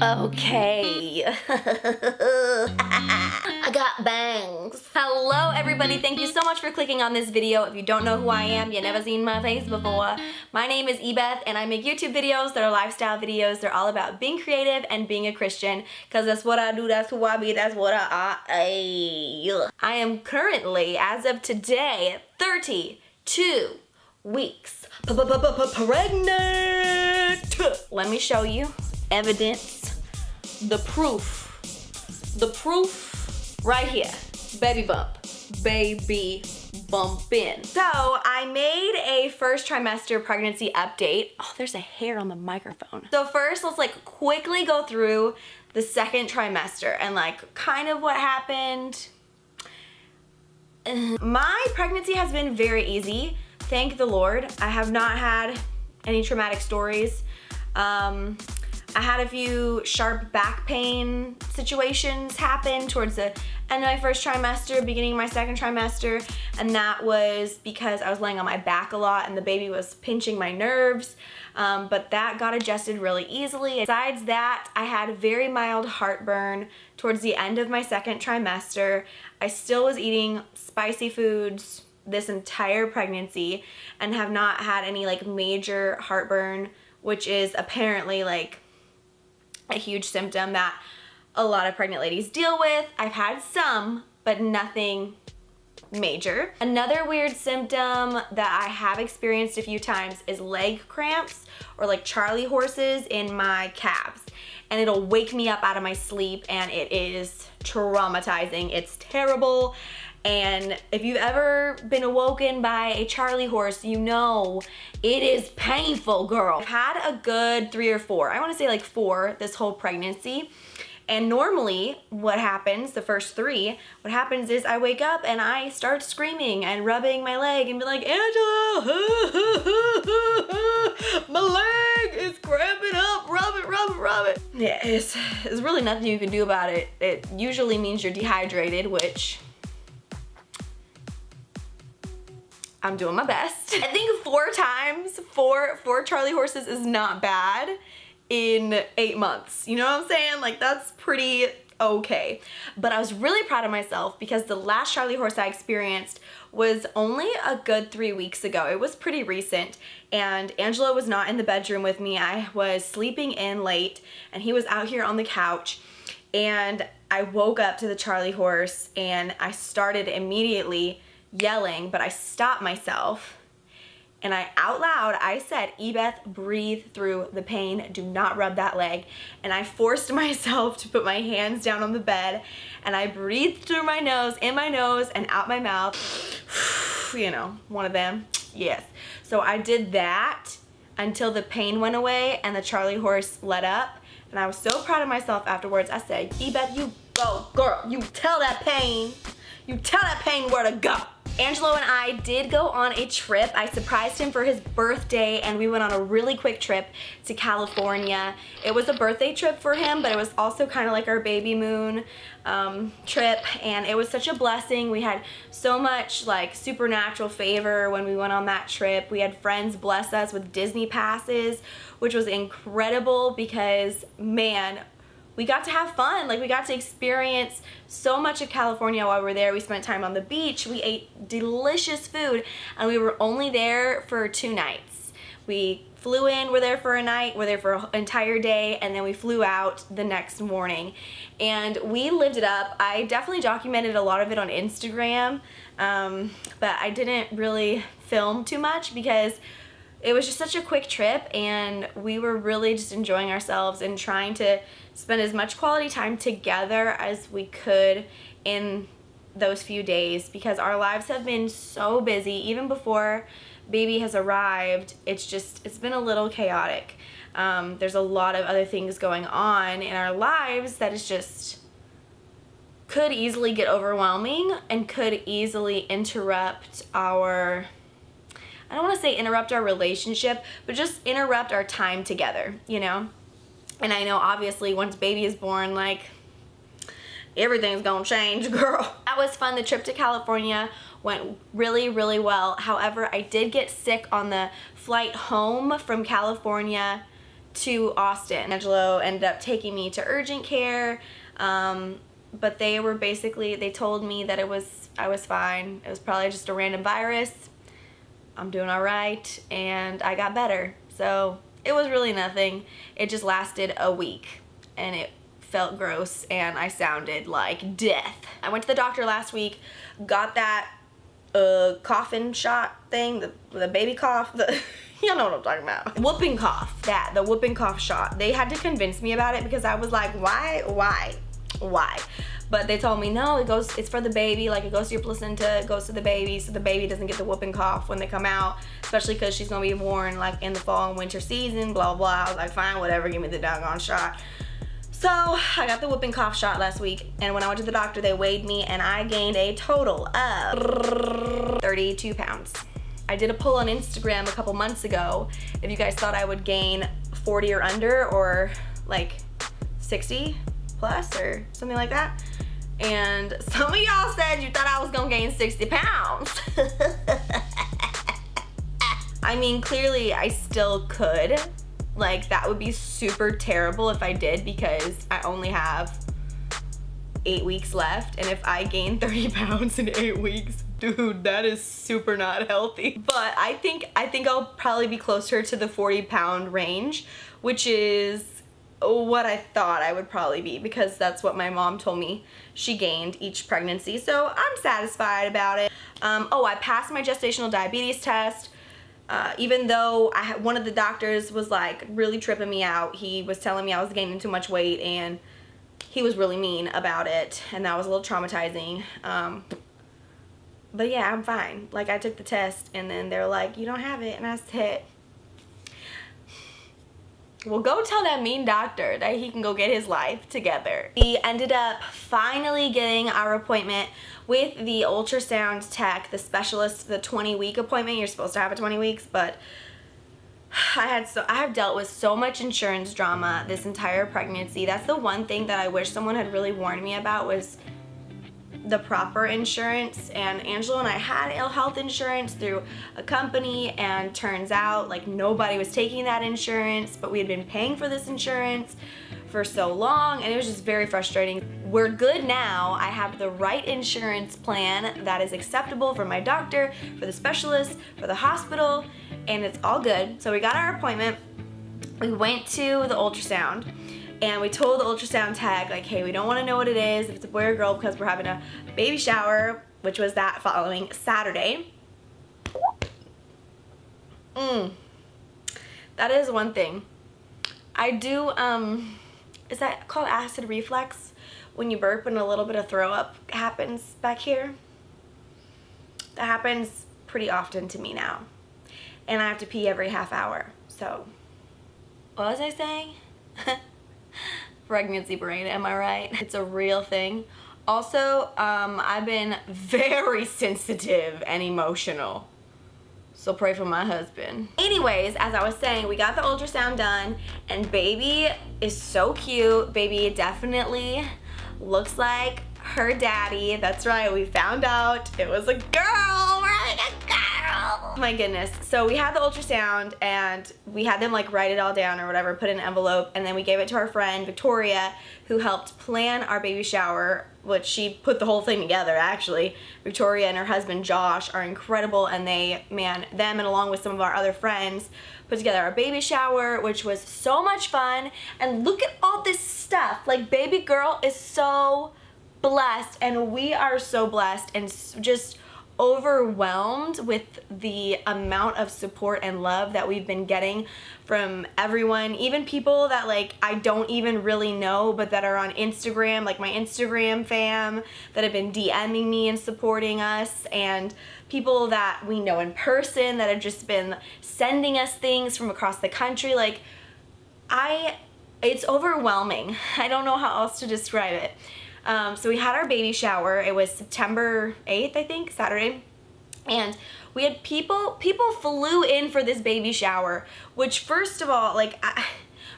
Okay. I got bangs. Hello everybody, thank you so much for clicking on this video. If you don't know who I am, you never seen my face before. My name is Ebeth and I make YouTube videos that are lifestyle videos. They're all about being creative and being a Christian, because that's what I do, that's who I be, that's what I am currently, as of today, 32 weeks pregnant. Let me show you evidence. The proof right here. Baby bump, baby bumpin'. So I made a first trimester pregnancy update. Oh, there's a hair on the microphone. So first, let's like quickly go through the second trimester and like kind of what happened. My pregnancy has been very easy, thank the Lord. I have not had any traumatic stories. I had a few sharp back pain situations happen towards the end of my first trimester, beginning of my second trimester, and that was because I was laying on my back a lot and the baby was pinching my nerves, but that got adjusted really easily. Besides that, I had very mild heartburn towards the end of my second trimester. I still was eating spicy foods this entire pregnancy and have not had any like major heartburn, which is apparently like a huge symptom that a lot of pregnant ladies deal with. I've had some, but nothing major. Another weird symptom that I have experienced a few times is leg cramps, or like Charley horses in my calves. And it'll wake me up out of my sleep and it is traumatizing. It's terrible. And if you've ever been awoken by a Charley horse, you know it is painful, girl. I've had a good 3 or 4, I wanna say like 4 this whole pregnancy. And normally what happens, the first 3, what happens is I wake up and I start screaming and rubbing my leg and be like, Angela, my leg is cramping up, rub it, rub it, rub it. Yeah, it's really nothing you can do about it. It usually means you're dehydrated, which I'm doing my best. I think 4 times, four Charley horses is not bad in 8 months. You know what I'm saying? Like, that's pretty okay. But I was really proud of myself because the last Charley horse I experienced was only a good 3 weeks ago. It was pretty recent, and Angela was not in the bedroom with me. I was sleeping in late and he was out here on the couch, and I woke up to the Charley horse and I started immediately yelling, but I stopped myself and out loud I said, Ebeth, breathe through the pain, do not rub that leg. And I forced myself to put my hands down on the bed and I breathed through my nose, in my nose and out my mouth. You know, one of them. Yes. So I did that until the pain went away and the Charley horse let up, and I was so proud of myself afterwards. I said, Ebeth, you go, girl, you tell that pain where to go. Angelo and I did go on a trip. I surprised him for his birthday and we went on a really quick trip to California. It was a birthday trip for him, but it was also kind of like our baby moon trip, and it was such a blessing. We had so much like supernatural favor when we went on that trip. We had friends bless us with Disney passes, which was incredible because, man, we got to have fun. Like, we got to experience so much of California while we were there. We spent time on the beach, we ate delicious food, and we were only there for 2 nights. We flew in, we're there for a night, we're there for an entire day, and then we flew out the next morning. And we lived it up. I definitely documented a lot of it on Instagram, but I didn't really film too much because it was just such a quick trip and we were really just enjoying ourselves and trying to spend as much quality time together as we could in those few days, because our lives have been so busy. Even before baby has arrived, it's been a little chaotic. There's a lot of other things going on in our lives that is just could easily get overwhelming and could easily interrupt our, I don't want to say interrupt our relationship, but just interrupt our time together, you know? And I know obviously once baby is born, like, everything's gonna change, girl. That was fun. The trip to California went really, really well. However, I did get sick on the flight home from California to Austin. Angelo ended up taking me to urgent care, but they told me that I was fine. It was probably just a random virus. I'm doing all right, and I got better. So it was really nothing. It just lasted a week, and it felt gross, and I sounded like death. I went to the doctor last week, got that coughing shot thing, the baby cough, you know what I'm talking about. Whooping cough, the whooping cough shot. They had to convince me about it because I was like, why? But they told me, no, it's for the baby, like it goes to your placenta, it goes to the baby, so the baby doesn't get the whooping cough when they come out, especially because she's gonna be born like in the fall and winter season, blah, blah. I was like, fine, whatever, give me the doggone shot. So I got the whooping cough shot last week, and when I went to the doctor, they weighed me, and I gained a total of 32 pounds. I did a poll on Instagram a couple months ago if you guys thought I would gain 40 or under, or like 60 plus or something like that. And some of y'all said you thought I was gonna gain 60 pounds. I mean, clearly I still could. Like, that would be super terrible if I did, because I only have 8 weeks left, and if I gain 30 pounds in 8 weeks, dude, that is super not healthy. But I think I'll probably be closer to the 40-pound range, which is what I thought I would probably be, because that's what my mom told me she gained each pregnancy. So I'm satisfied about it. Oh, I passed my gestational diabetes test. Even though one of the doctors was like really tripping me out. He was telling me I was gaining too much weight, and he was really mean about it, and that was a little traumatizing. But yeah, I'm fine. Like, I took the test, and then they're like, you don't have it, and I said, well, go tell that mean doctor that he can go get his life together. We ended up finally getting our appointment with the ultrasound tech, the specialist, the 20-week appointment. You're supposed to have it 20 weeks, but I have dealt with so much insurance drama this entire pregnancy. That's the one thing that I wish someone had really warned me about, was the proper insurance. And Angelo and I had ill health insurance through a company, and turns out like nobody was taking that insurance, but we had been paying for this insurance for so long, and it was just very frustrating. We're good now. I have the right insurance plan that is acceptable for my doctor, for the specialist, for the hospital, and it's all good. So we got our appointment. We went to the ultrasound, and we told the ultrasound tech, like, hey, we don't want to know what it is, if it's a boy or girl, because we're having a baby shower, which was that following Saturday. That is one thing. I do, is that called acid reflux? When you burp and a little bit of throw up happens back here? That happens pretty often to me now. And I have to pee every half hour, so. What was I saying? Pregnancy brain, am I right? It's a real thing. Also, I've been very sensitive and emotional, so pray for my husband. Anyways, as I was saying, we got the ultrasound done, and baby is so cute. Baby definitely looks like her daddy. That's right, we found out it was a girl. We're having a girl. My goodness. So we had the ultrasound, and we had them like write it all down or whatever, put in an envelope, and then we gave it to our friend Victoria, who helped plan our baby shower, which she put the whole thing together actually. Victoria and her husband Josh are incredible, and them and along with some of our other friends put together our baby shower, which was so much fun. And look at all this stuff. Like, baby girl is so blessed, and we are so blessed and just overwhelmed with the amount of support and love that we've been getting from everyone, even people that like I don't even really know, but that are on Instagram, like my Instagram fam, that have been DMing me and supporting us, and people that we know in person that have just been sending us things from across the country. Like, it's overwhelming. I don't know how else to describe it. So we had our baby shower. It was September 8th, I think, Saturday. And we had people flew in for this baby shower, which, first of all, like,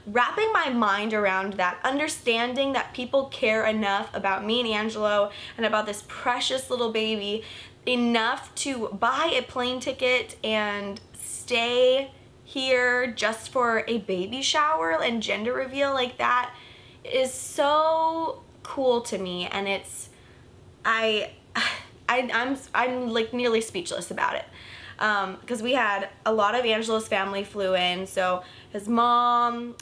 wrapping my mind around that, understanding that people care enough about me and Angelo and about this precious little baby enough to buy a plane ticket and stay here just for a baby shower and gender reveal, like that is so cool to me, and it's I'm like nearly speechless about it. Because we had a lot of Angelo's family flew in, so his mom,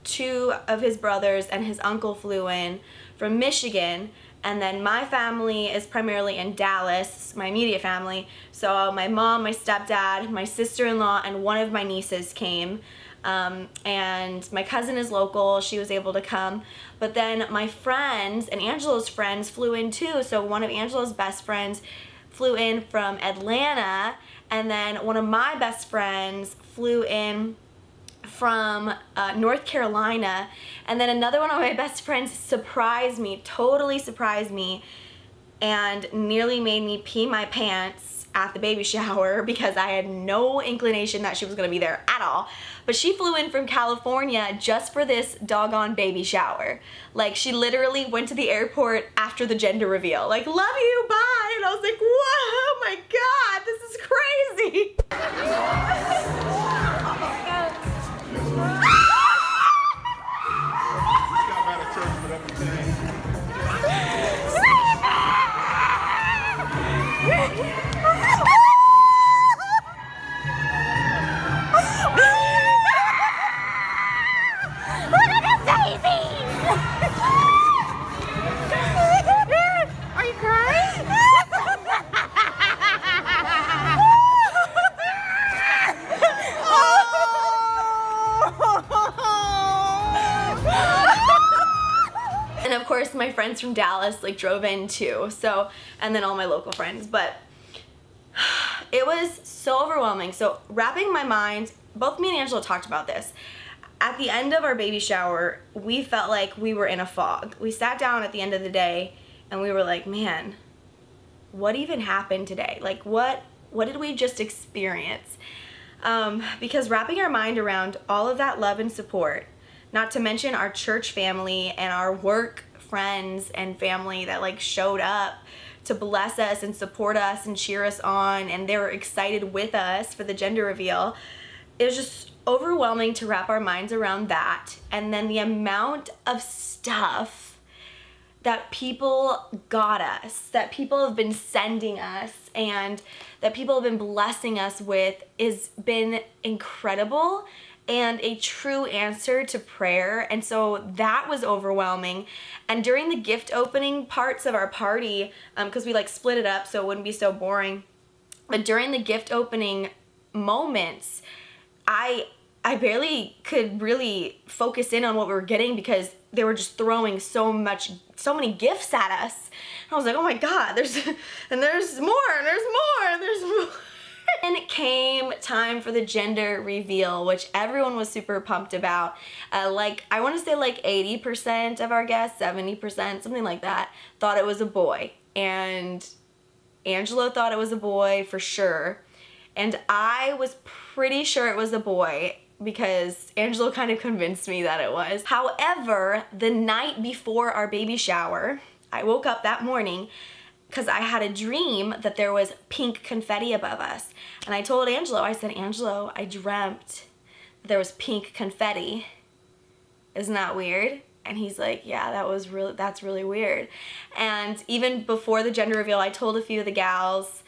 2 of his brothers, and his uncle flew in from Michigan, and then my family is primarily in Dallas, my immediate family, so my mom, my stepdad, my sister-in-law, and one of my nieces came, and my cousin is local, she was able to come, but then my friends and Angelo's friends flew in too, so one of Angelo's best friends flew in from Atlanta, and then one of my best friends flew in from North Carolina, and then another one of my best friends surprised me, totally surprised me, and nearly made me pee my pants at the baby shower because I had no inclination that she was gonna be there at all. But she flew in from California just for this doggone baby shower. Like, she literally went to the airport after the gender reveal, like, love you, bye, and I was like, whoa, my God, this is crazy. Are you crying? And of course my friends from Dallas like drove in too, so, and then all my local friends, but it was so overwhelming. So wrapping my mind, both me and Angela talked about this. At the end of our baby shower, we felt like we were in a fog. We sat down at the end of the day and we were like, man, what even happened today? Like, what did we just experience? Because wrapping our mind around all of that love and support, not to mention our church family and our work friends and family that like showed up to bless us and support us and cheer us on, and they were excited with us for the gender reveal. It was just overwhelming to wrap our minds around that. And then the amount of stuff that people got us, that people have been sending us, and that people have been blessing us with has been incredible and a true answer to prayer. And so that was overwhelming. And during the gift opening parts of our party, because we like split it up so it wouldn't be so boring, but during the gift opening moments, I barely could really focus in on what we were getting because they were just throwing so many gifts at us. And I was like, oh my God, there's more, and there's more, and there's more. And it came time for the gender reveal, which everyone was super pumped about. Like, I want to say like 80% of our guests, 70%, something like that, thought it was a boy. And Angelo thought it was a boy for sure. And I was pretty sure it was a boy because Angelo kind of convinced me that it was. However, the night before our baby shower, I woke up that morning because I had a dream that there was pink confetti above us. And I told Angelo, I said, Angelo, I dreamt that there was pink confetti. Isn't that weird? And he's like, yeah, that's really weird. And even before the gender reveal, I told a few of the gals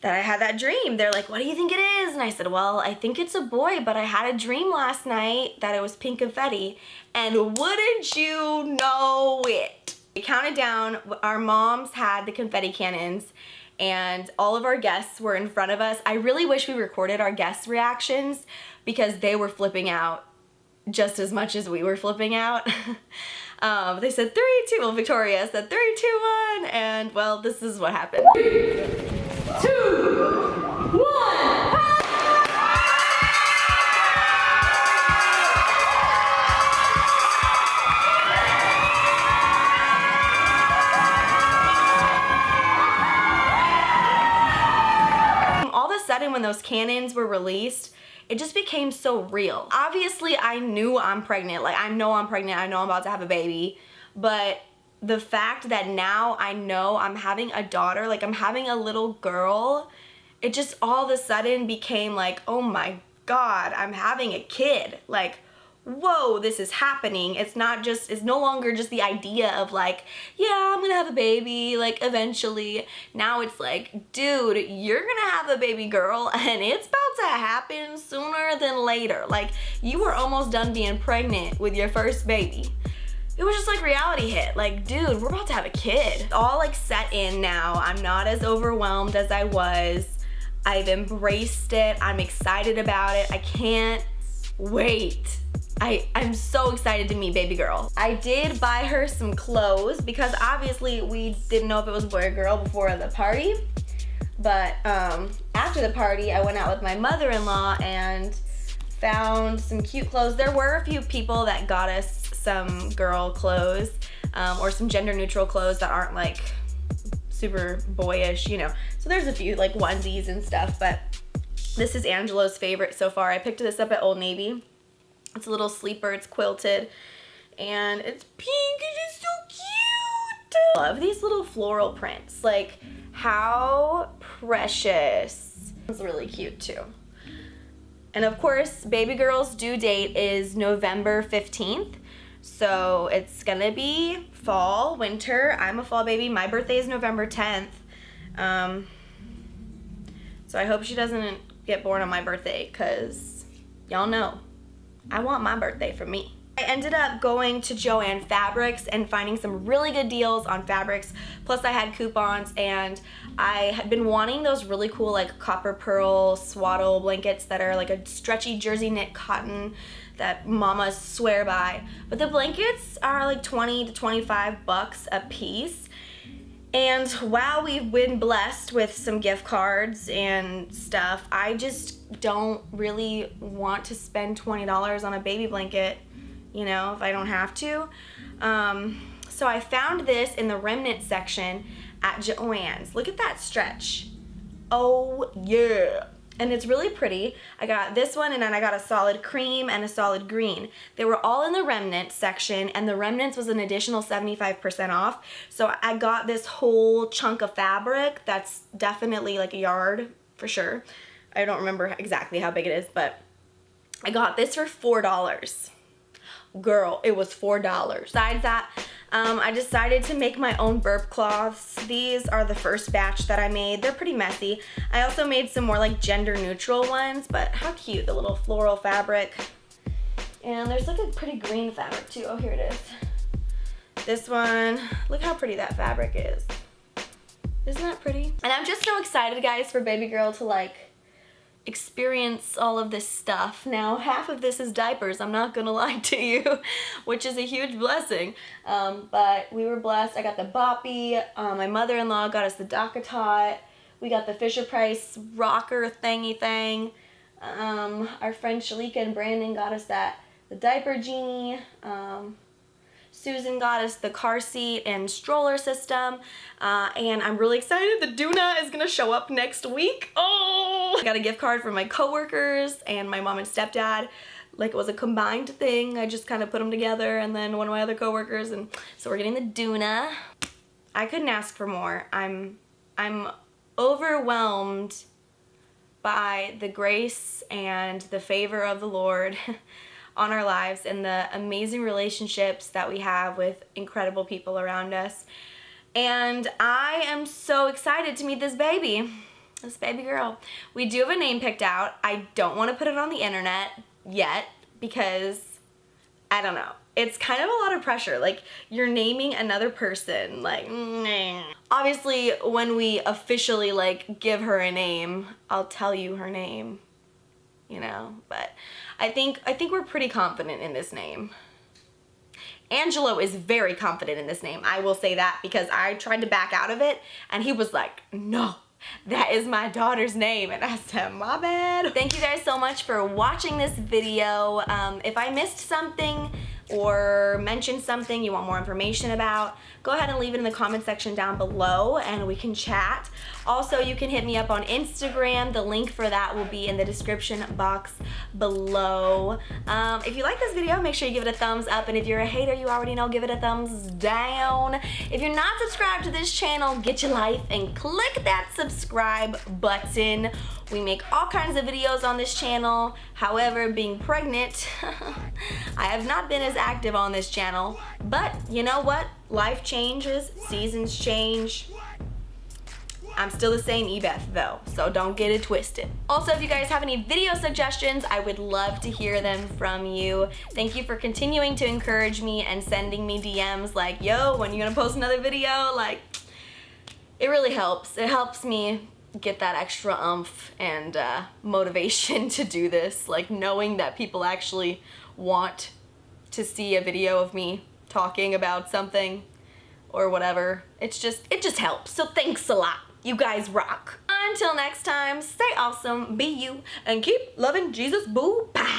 that I had that dream. They're like, what do you think it is? And I said, well, I think it's a boy, but I had a dream last night that it was pink confetti. And wouldn't you know it? We counted down, our moms had the confetti cannons, and all of our guests were in front of us. I really wish we recorded our guests' reactions because they were flipping out just as much as we were flipping out. They said 3, 2, well, Victoria said 3, 2, 1, and well, this is what happened. 3, 2, 1. All of a sudden, when those cannons were released, it just became so real. Obviously, I knew I'm pregnant. Like, I know I'm pregnant. I know I'm about to have a baby. But the fact that now I know I'm having a daughter, like I'm having a little girl, it just all of a sudden became like, oh my God, I'm having a kid. Like, whoa, this is happening. It's no longer just the idea of like, yeah, I'm gonna have a baby, like eventually. Now it's like, dude, you're gonna have a baby girl and it's about to happen sooner than later. Like, you were almost done being pregnant with your first baby. It was just like reality hit. Like, dude, we're about to have a kid. It's all like set in now. I'm not as overwhelmed as I was. I've embraced it. I'm excited about it. I can't wait. I'm so excited to meet baby girl. I did buy her some clothes because obviously we didn't know if it was boy or girl before the party. But after the party, I went out with my mother-in-law and found some cute clothes. There were a few people that got us some girl clothes or some gender neutral clothes that aren't like super boyish, you know. So there's a few like onesies and stuff, but this is Angelo's favorite so far. I picked this up at Old Navy. It's a little sleeper, it's quilted, and it's pink and it's so cute. I love these little floral prints. Like, how precious. It's really cute too. And of course, baby girl's due date is November 15th. So it's gonna be fall, winter. I'm a fall baby. My birthday is November 10th. So I hope she doesn't get born on my birthday, because y'all know I want my birthday for me. I ended up going to Joann Fabrics and finding some really good deals on fabrics. Plus I had coupons, and I had been wanting those really cool like copper pearl swaddle blankets that are like a stretchy jersey knit cotton that mamas swear by. But the blankets are like 20 to 25 bucks a piece. And while we've been blessed with some gift cards and stuff, I just don't really want to spend $20 on a baby blanket, you know, if I don't have to. So I found this in the remnant section at Joann's. Look at that stretch. Oh yeah. And it's really pretty. I got this one, and then I got a solid cream and a solid green. They were all in the remnant section, and the remnants was an additional 75% off. So I got this whole chunk of fabric that's definitely like a yard for sure. I don't remember exactly how big it is, but I got this for $4. Girl, it was $4. Besides that, I decided to make my own burp cloths. These are the first batch that I made. They're pretty messy. I also made some more like gender neutral ones, but how cute, the little floral fabric. And there's like a pretty green fabric too. Oh, here it is. This one, look how pretty that fabric is. Isn't that pretty? And I'm just so excited, guys, for baby girl to like experience all of this stuff. Now, half of this is diapers, I'm not gonna lie to you, which is a huge blessing. But we were blessed. I got the boppy, my mother-in-law got us the DockATot, we got the Fisher-Price rocker thingy thing. Our friends Shalika and Brandon got us the diaper genie. Susan got us the car seat and stroller system, and I'm really excited. The Doona is gonna show up next week. Oh! I got a gift card from my coworkers and my mom and stepdad. Like, it was a combined thing. I just kind of put them together, and then one of my other coworkers, and so we're getting the Doona. I couldn't ask for more. I'm overwhelmed by the grace and the favor of the Lord on our lives and the amazing relationships that we have with incredible people around us. And I am so excited to meet this baby girl. We do have a name picked out. I don't want to put it on the internet yet because, I don't know, it's kind of a lot of pressure. Like, you're naming another person, like, obviously when we officially like give her a name, I'll tell you her name, you know, but I think we're pretty confident in this name. Angelo is very confident in this name. I will say that, because I tried to back out of it and he was like, no, that is my daughter's name. And I said, my bad. Thank you guys so much for watching this video. If I missed something or mentioned something you want more information about, go ahead and leave it in the comment section down below and we can chat. Also, you can hit me up on Instagram. The link for that will be in the description box below. If you like this video, make sure you give it a thumbs up, and if you're a hater, you already know, give it a thumbs down. If you're not subscribed to this channel, get your life and click that subscribe button. We make all kinds of videos on this channel. However, being pregnant, I have not been as active on this channel. But you know what? Life changes, seasons change. I'm still the same Ebeth though, so don't get it twisted. Also, if you guys have any video suggestions, I would love to hear them from you. Thank you for continuing to encourage me and sending me DMs like, yo, when are you gonna post another video? Like, it really helps. It helps me get that extra oomph and motivation to do this. Like, knowing that people actually want to see a video of me talking about something or whatever. It just helps. So thanks a lot. You guys rock. Until next time, stay awesome, be you, and keep loving Jesus. Boo. Bye.